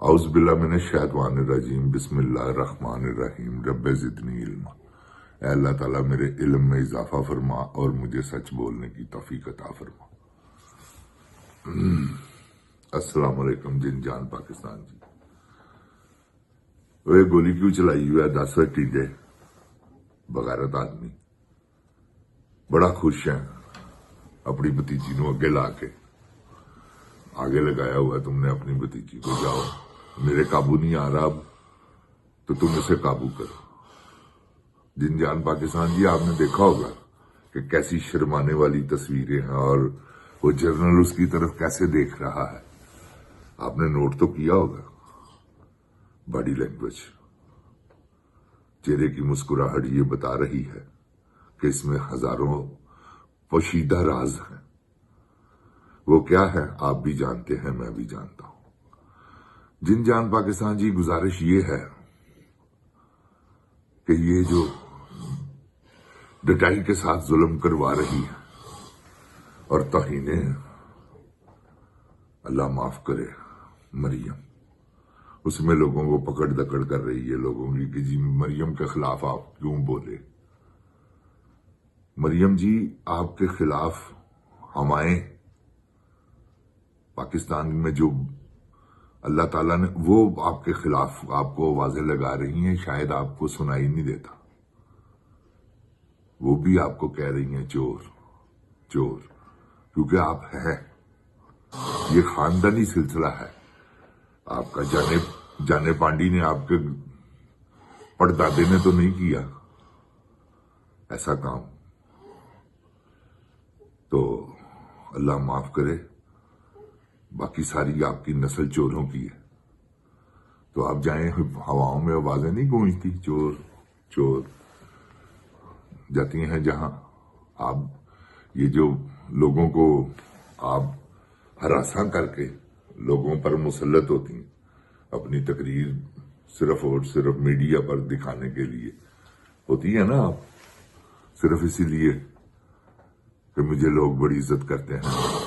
اعوذ باللہ من الشیطان الرجیم بسم اللہ الرحمن الرحیم رب زدنی علما۔ اے اللہ تعالیٰ میرے علم میں اضافہ فرما اور مجھے سچ بولنے کی توفیق عطا فرما۔ السلام علیکم جن جان پاکستان جی۔ وہ گولی کیوں چلائی ہوئی ہے 10 ٹیڈے بغیرت آدمی بڑا خوش ہیں اپنی بتیجی نو اگے لا کے آگے لگایا ہوا ہے تم نے اپنی بتیجی کو، جاؤ میرے قابو نہیں آ رہا اب تو تم اسے قابو کرو۔ جن جان پاکستان جی آپ نے دیکھا ہوگا کہ کیسی شرمانے والی تصویریں ہیں اور وہ جنرل اس کی طرف کیسے دیکھ رہا ہے، آپ نے نوٹ تو کیا ہوگا۔ باڈی لینگویج، چہرے کی مسکراہٹ یہ بتا رہی ہے کہ اس میں ہزاروں پوشیدہ راز ہیں۔ وہ کیا ہے آپ بھی جانتے ہیں، میں بھی جانتا ہوں۔ جن جان پاکستان جی گزارش یہ ہے کہ یہ جو ڈٹائی کے ساتھ ظلم کروا رہی ہے اور توہینیں، اللہ معاف کرے، مریم اس میں لوگوں کو پکڑ دکڑ کر رہی ہے لوگوں کی کہ جی مریم کے خلاف آپ کیوں بولے۔ مریم جی آپ کے خلاف ہمائیں پاکستان میں جو اللہ تعالیٰ نے وہ آپ کے خلاف آپ کو آوازیں لگا رہی ہیں، شاید آپ کو سنائی نہیں دیتا، وہ بھی آپ کو کہہ رہی ہیں چور چور، کیونکہ آپ ہیں، یہ خاندانی سلسلہ ہے آپ کا۔ جانے پانڈی نے آپ کے پڑدادے نے تو نہیں کیا ایسا کام، تو اللہ معاف کرے، باقی ساری آپ کی نسل چوروں کی ہے۔ تو آپ جائیں ہواؤں میں آوازیں نہیں گونجتی چور چور، جاتی ہیں جہاں آپ یہ جو لوگوں کو آپ ہراساں کر کے لوگوں پر مسلط ہوتی ہیں اپنی تقریر صرف اور صرف میڈیا پر دکھانے کے لیے ہوتی ہے نا، آپ صرف اسی لیے کہ مجھے لوگ بڑی عزت کرتے ہیں۔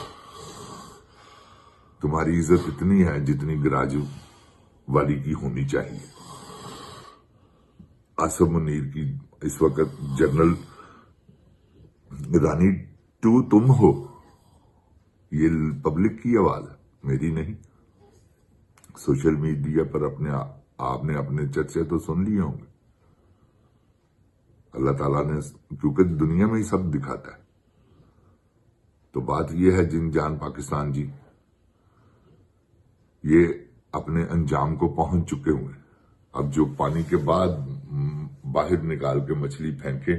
تمہاری عزت اتنی ہے جتنی گراج والی کی ہونی چاہیے۔ آصف منیر کی اس وقت جنرل رانی 2 تم ہو، یہ پبلک کی آواز ہے، میری نہیں۔ سوشل میڈیا پر آپ نے اپنے چرچے تو سن لیے ہوں گے، اللہ تعالیٰ نے، کیونکہ دنیا میں ہی سب دکھاتا ہے۔ تو بات یہ ہے جن جان پاکستان جی، یہ اپنے انجام کو پہنچ چکے ہوئے ہیں۔ اب جو پانی کے بعد باہر نکال کے مچھلی پھینکے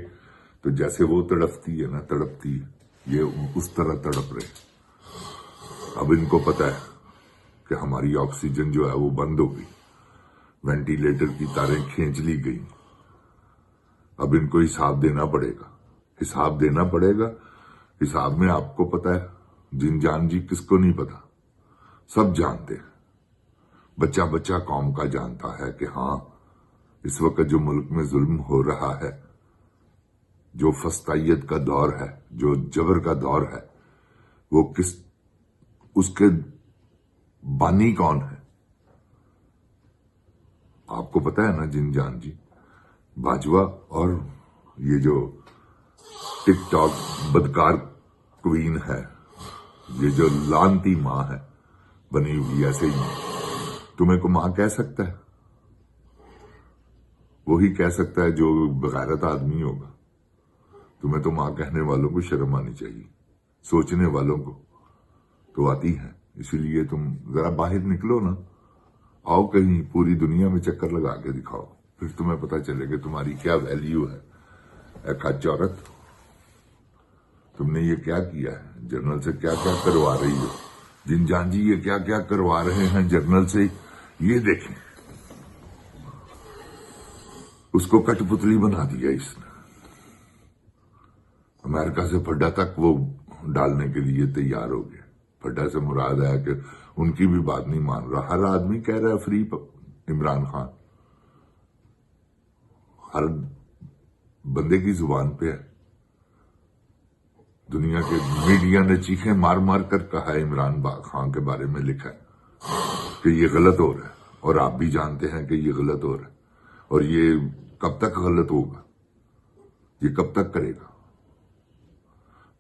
تو جیسے وہ تڑپتی ہے نا، تڑپتی ہے، یہ اس طرح تڑپ رہے۔ اب ان کو پتا ہے کہ ہماری آکسیجن جو ہے وہ بند ہو گئی، وینٹیلیٹر کی تاریں کھینچ لی گئی، اب ان کو حساب دینا پڑے گا، حساب دینا پڑے گا۔ حساب میں آپ کو پتا ہے جن جان جی، کس کو نہیں پتا، سب جانتے ہیں، بچہ بچہ قوم کا جانتا ہے کہ ہاں اس وقت جو ملک میں ظلم ہو رہا ہے، جو فسطائیت کا دور ہے، جو جبر کا دور ہے، وہ اس کے بانی کون ہے آپ کو پتا ہے نا جن جان جی۔ باجوہ اور یہ جو ٹک ٹاک بدکار کوئین ہے، یہ جو لانتی ماں ہے بنی ہوئی، ایسے ہی تمہیں کو ماں کہہ سکتا ہے؟ وہی کہہ سکتا ہے جو بغیرت آدمی ہوگا۔ تمہیں تو ماں کہنے والوں کو شرم آنی چاہیے، سوچنے والوں کو تو آتی ہے۔ اسی لیے تم ذرا باہر نکلو نا، آؤ کہیں پوری دنیا میں چکر لگا کے دکھاؤ، پھر تمہیں پتا چلے کہ تمہاری کیا ویلیو ہے۔ اے کچ عورت، تم نے یہ کیا کیا ہے؟ جنرل سے کیا کیا کروا رہی ہو؟ جن جان جی یہ کیا کیا کروا رہے ہیں جنرل سے، یہ دیکھیں، اس کو کٹ پتلی بنا دیا اس نے۔ امریکہ سے پھڈا تک وہ ڈالنے کے لیے تیار ہو گئے۔ پھڈا سے مراد ہے کہ ان کی بھی بات نہیں مان رہا، ہر آدمی کہہ رہا ہے فری عمران خان، ہر بندے کی زبان پہ ہے۔ دنیا کے میڈیا نے چیخیں مار مار کر کہا ہے، عمران خان کے بارے میں لکھا ہے کہ یہ غلط ہو رہا ہے۔ اور آپ بھی جانتے ہیں کہ یہ غلط ہو رہا ہے، اور یہ کب تک غلط ہوگا، یہ کب تک کرے گا؟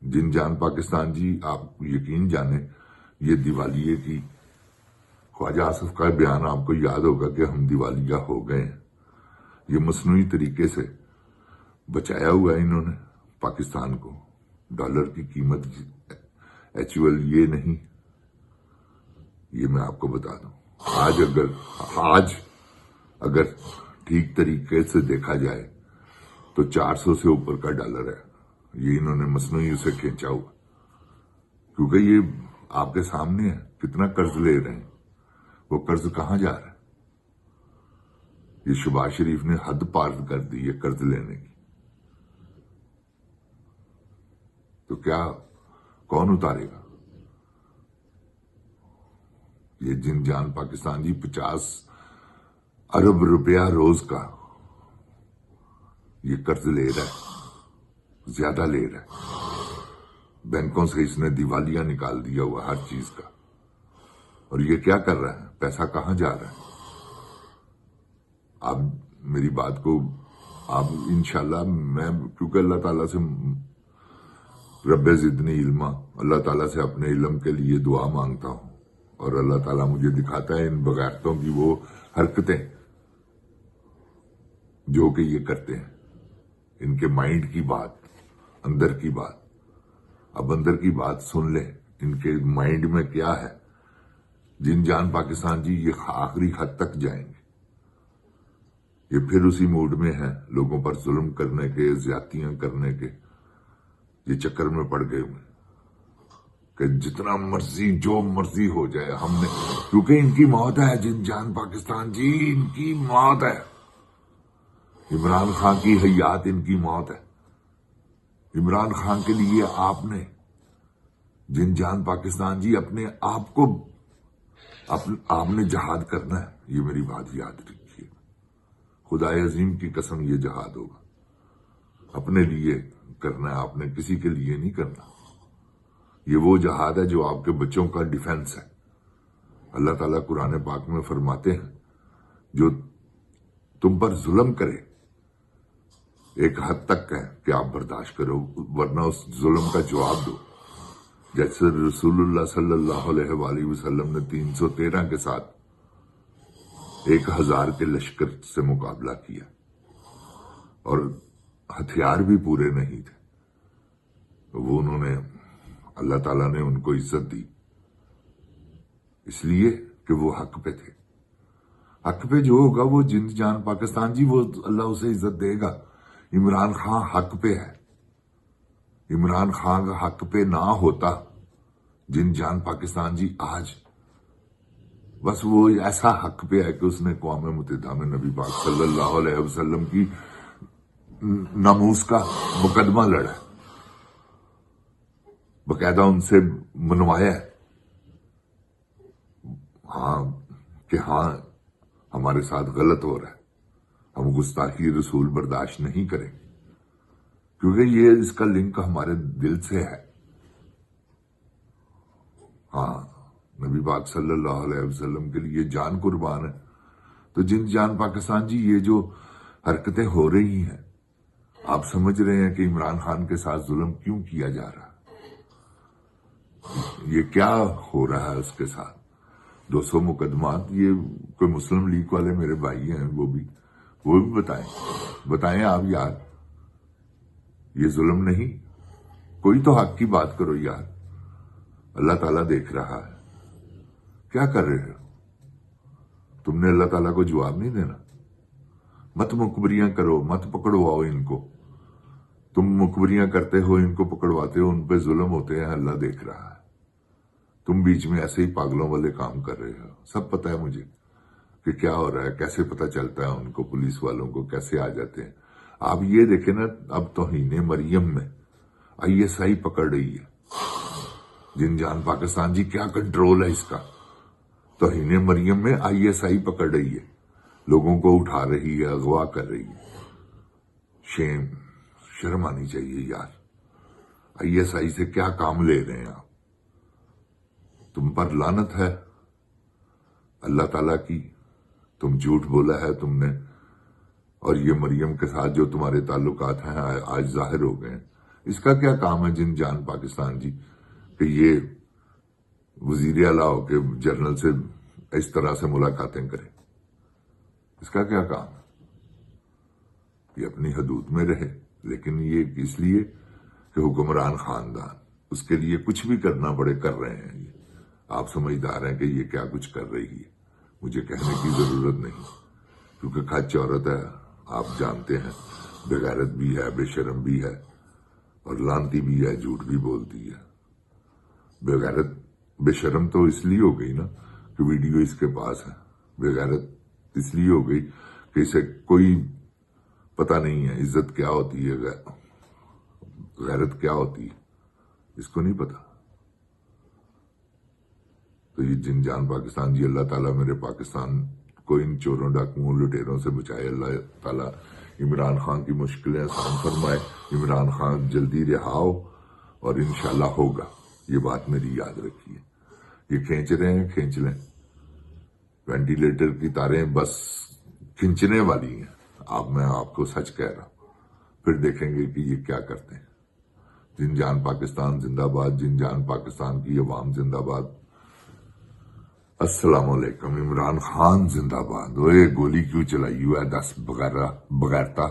جن جان پاکستان جی، آپ یقین جانیں، یہ دیوالیے کی خواجہ آصف کا بیان آپ کو یاد ہوگا کہ ہم دیوالیہ ہو گئے ہیں. یہ مصنوعی طریقے سے بچایا ہوا ہے انہوں نے پاکستان کو. ڈالر کی قیمت ایکچوئل یہ نہیں، یہ میں آپ کو بتا دوں. آج اگر ٹھیک طریقے سے دیکھا جائے تو 400 سے اوپر کا ڈالر ہے. یہ انہوں نے مصنوعی اسے کھینچا ہوا، کیونکہ یہ آپ کے سامنے ہے کتنا قرض لے رہے ہیں. وہ قرض کہاں جا رہا ہے؟ یہ شہباز شریف نے حد پار کر دی ہے قرض لینے کی. تو کیا کون اتارے گا؟ یہ جن جان پاکستان جی 50 ارب روپیہ روز کا یہ قرض لے رہا ہے، زیادہ لے رہا ہے. بینکوں سے اس نے دیوالیہ نکال دیا ہوا ہر چیز کا. اور یہ کیا کر رہا ہے؟ پیسہ کہاں جا رہا ہے؟ آپ میری بات کو آپ انشاءاللہ، میں کیونکہ اللہ تعالیٰ سے رب زدنی علما، اللہ تعالیٰ سے اپنے علم کے لیے دعا مانگتا ہوں، اور اللہ تعالیٰ مجھے دکھاتا ہے ان بغیرتوں کی وہ حرکتیں جو کہ یہ کرتے ہیں. ان کے مائنڈ کی بات، اندر کی بات. اب اندر کی بات سن لیں، ان کے مائنڈ میں کیا ہے. جن جان پاکستان جی یہ آخری حد تک جائیں گے. یہ پھر اسی موڈ میں ہیں، لوگوں پر ظلم کرنے کے، زیادتیاں کرنے کے. یہ چکر میں پڑ گئے ہوئے کہ جتنا مرضی جو مرضی ہو جائے ہم نے، کیونکہ ان کی موت ہے. جن جان پاکستان جی ان کی موت ہے. عمران خان کی حیات ان کی موت ہے. عمران خان کے لیے آپ نے، جن جان پاکستان جی، اپنے آپ کو آپ نے جہاد کرنا ہے. یہ میری بات یاد رکھیے، خدا عظیم کی قسم یہ جہاد ہوگا. اپنے لیے کرنا ہے آپ نے، کسی کے لیے نہیں کرنا. یہ وہ جہاد ہے جو آپ کے بچوں کا ڈیفنس ہے. اللہ تعالیٰ قرآن پاک میں فرماتے ہیں جو تم پر ظلم کرے ایک حد تک ہے کہ آپ برداشت کرو، ورنہ اس ظلم کا جواب دو. جیسے رسول اللہ صلی اللہ علیہ وآلہ وسلم نے 313 کے ساتھ 1000 کے لشکر سے مقابلہ کیا، اور ہتھیار بھی پورے نہیں تھے. وہ انہوں نے، اللہ تعالیٰ نے ان کو عزت دی، اس لیے کہ وہ حق پہ تھے. حق پہ جو ہوگا وہ جن جان پاکستان جی، وہ اللہ اسے عزت دے گا. عمران خان حق پہ ہے. عمران خان کا حق پہ نہ ہوتا جن جان پاکستان جی آج، بس وہ ایسا حق پہ ہے کہ اس نے اقوام متحدہ میں نبی پاک صلی اللہ علیہ وسلم کی ناموس کا مقدمہ لڑا ہے، باقاعدہ ان سے منوایا ہے ہاں کہ ہاں ہمارے ساتھ غلط ہو رہا ہے، ہم گستاخی رسول برداشت نہیں کریں، کیونکہ یہ اس کا لنک ہمارے دل سے ہے. ہاں نبی پاک صلی اللہ علیہ وسلم کے لیے جان قربان ہے. تو جن جان پاکستان جی یہ جو حرکتیں ہو رہی ہیں، آپ سمجھ رہے ہیں کہ عمران خان کے ساتھ ظلم کیوں کیا جا رہا ہے؟ یہ کیا ہو رہا ہے اس کے ساتھ؟ 200 مقدمات. یہ کوئی مسلم لیگ والے میرے بھائی ہیں، وہ بھی بتائیں آپ یار، یہ ظلم نہیں؟ کوئی تو حق کی بات کرو یار. اللہ تعالیٰ دیکھ رہا ہے. کیا کر رہے ہو تم نے؟ اللہ تعالیٰ کو جواب نہیں دینا. مت مقبریاں کرو، مت پکڑواؤ ان کو. تم مقبریاں کرتے ہو، ان کو پکڑواتے ہو، ان پہ ظلم ہوتے ہیں، اللہ دیکھ رہا ہے. تم بیچ میں ایسے ہی پاگلوں والے کام کر رہے ہو. سب پتہ ہے مجھے کہ کیا ہو رہا ہے، کیسے پتہ چلتا ہے ان کو، پولیس والوں کو کیسے آ جاتے ہیں. آپ یہ دیکھیں نا، اب توہین مریم میں ISI پکڑ رہی ہے. جن جان پاکستان جی کیا کنٹرول ہے اس کا. توہین مریم میں ISI پکڑ رہی ہے، لوگوں کو اٹھا رہی ہے، اغوا کر رہی ہے. شرم آنی چاہیے یار. ISI سے کیا کام لے رہے ہیں آپ؟ تم پر لعنت ہے اللہ تعالیٰ کی تم جھوٹ بولا ہے تم نے، اور یہ مریم کے ساتھ جو تمہارے تعلقات ہیں آج ظاہر ہو گئے ہیں. اس کا کیا کام ہے جن جان پاکستان جی کہ یہ وزیر اعلیٰ ہو کے جنرل سے اس طرح سے ملاقاتیں کریں؟ اس کا کیا کام ہے؟ یہ اپنی حدود میں رہے، لیکن یہ اس لیے کہ حکمران خاندان اس کے لیے کچھ بھی کرنا پڑے کر رہے ہیں. یہ آپ سمجھدار ہیں کہ یہ کیا کچھ کر رہی ہے، مجھے کہنے کی ضرورت نہیں، کیونکہ کھچ عورت ہے، آپ جانتے ہیں، بغیرت بھی ہے، بے شرم بھی ہے، اور لانتی بھی ہے، جھوٹ بھی بولتی ہے. بغیرت بے شرم تو اس لیے ہو گئی نا کہ ویڈیو اس کے پاس ہے. بغیرت اس لیے ہو گئی کہ اسے کوئی پتہ نہیں ہے عزت کیا ہوتی ہے، غیرت کیا ہوتی ہے، اس کو نہیں پتا. تو یہ جن جان پاکستان جی، اللہ تعالیٰ میرے پاکستان کو ان چوروں ڈاکوؤں لٹیروں سے بچائے. اللہ تعالیٰ عمران خان کی مشکلیں آسان فرمائے. عمران خان جلدی رہا ہو، اور انشاءاللہ ہوگا. یہ بات میری یاد رکھیے. یہ کھینچ رہے ہیں، کھینچ لیں. وینٹیلیٹر کی تاریں بس کھینچنے والی ہیں. میں آپ کو سچ کہہ رہا ہوں. پھر دیکھیں گے کہ یہ کیا کرتے ہیں. جن جان پاکستان زندہ باد. جن جان پاکستان کی عوام زندہ باد. السلام علیکم. عمران خان زندہ باد. اوے گولی کیوں چلائی ہوا ہے 10 بغیرتا.